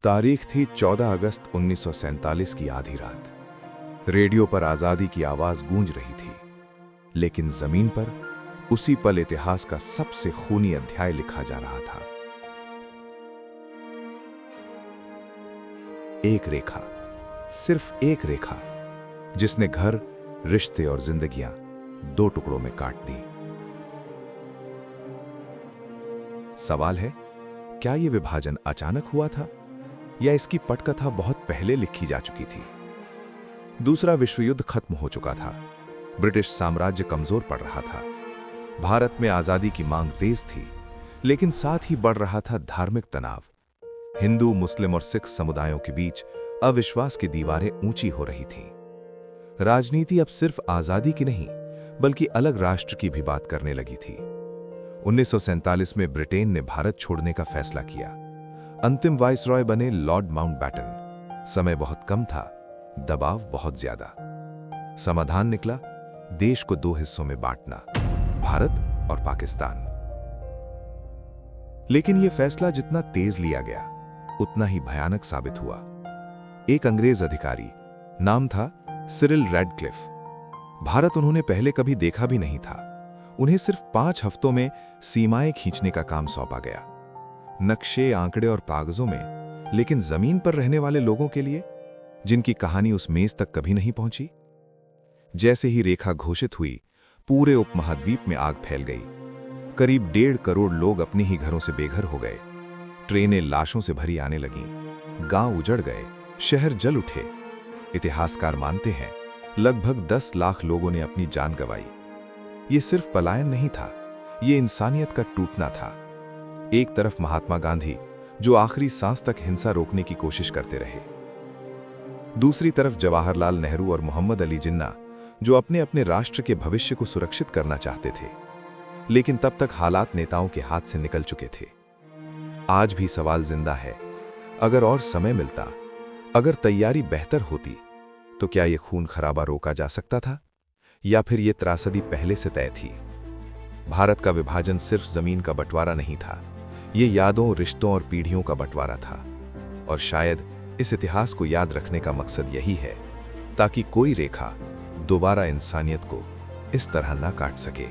तारीख थी 14 अगस्त 1947 की आधी रात। रेडियो पर आजादी की आवाज गूंज रही थी, लेकिन जमीन पर उसी पल इतिहास का सबसे खूनी अध्याय लिखा जा रहा था। एक रेखा, सिर्फ एक रेखा, जिसने घर, रिश्ते और जिंदगियां दो टुकड़ों में काट दी। सवाल है, क्या यह विभाजन अचानक हुआ था या इसकी पटकथा बहुत पहले लिखी जा चुकी थी? दूसरा विश्व युद्ध खत्म हो चुका था, ब्रिटिश साम्राज्य कमजोर पड़ रहा था, भारत में आजादी की मांग तेज थी, लेकिन साथ ही बढ़ रहा था धार्मिक तनाव। हिंदू, मुस्लिम और सिख समुदायों के बीच अविश्वास की दीवारें ऊंची हो रही थीं। राजनीति अब सिर्फ आजादी की नहीं, बल्कि अलग राष्ट्र की भी बात करने लगी थी। 1947 में ब्रिटेन ने भारत छोड़ने का फैसला किया। अंतिम वाइसरॉय बने लॉर्ड माउंटबैटन। समय बहुत कम था, दबाव बहुत ज्यादा। समाधान निकला, देश को दो हिस्सों में बांटना, भारत और पाकिस्तान। लेकिन यह फैसला जितना तेज लिया गया, उतना ही भयानक साबित हुआ। एक अंग्रेज अधिकारी, नाम था सिरिल रैडक्लिफ। भारत उन्होंने पहले कभी देखा भी नहीं था। उन्हें सिर्फ 5 हफ्तों में सीमाएं खींचने का काम सौंपा गया। नक्शे, आंकड़े और कागजों में, लेकिन जमीन पर रहने वाले लोगों के लिए, जिनकी कहानी उस मेज तक कभी नहीं पहुंची। जैसे ही रेखा घोषित हुई, पूरे उपमहाद्वीप में आग फैल गई। करीब 1.5 करोड़ लोग अपने ही घरों से बेघर हो गए। ट्रेनें लाशों से भरी आने लगीं, गांव उजड़ गए, शहर जल उठे। इतिहासकार मानते हैं, लगभग 10 लाख लोगों ने अपनी जान गंवाई। ये सिर्फ पलायन नहीं था, ये इंसानियत का टूटना था। एक तरफ महात्मा गांधी, जो आखिरी सांस तक हिंसा रोकने की कोशिश करते रहे। दूसरी तरफ जवाहरलाल नेहरू और मोहम्मद अली जिन्ना, जो अपने अपने राष्ट्र के भविष्य को सुरक्षित करना चाहते थे। लेकिन तब तक हालात नेताओं के हाथ से निकल चुके थे। आज भी सवाल जिंदा है, अगर और समय मिलता, अगर तैयारी बेहतर होती, तो क्या यह खून खराबा रोका जा सकता था, या फिर यह त्रासदी पहले से तय थी? भारत का विभाजन सिर्फ जमीन का बंटवारा नहीं था, यह यादों, रिश्तों और पीढ़ियों का बंटवारा था। और शायद इस इतिहास को याद रखने का मकसद यही है, ताकि कोई रेखा दोबारा इंसानियत को इस तरह ना काट सके।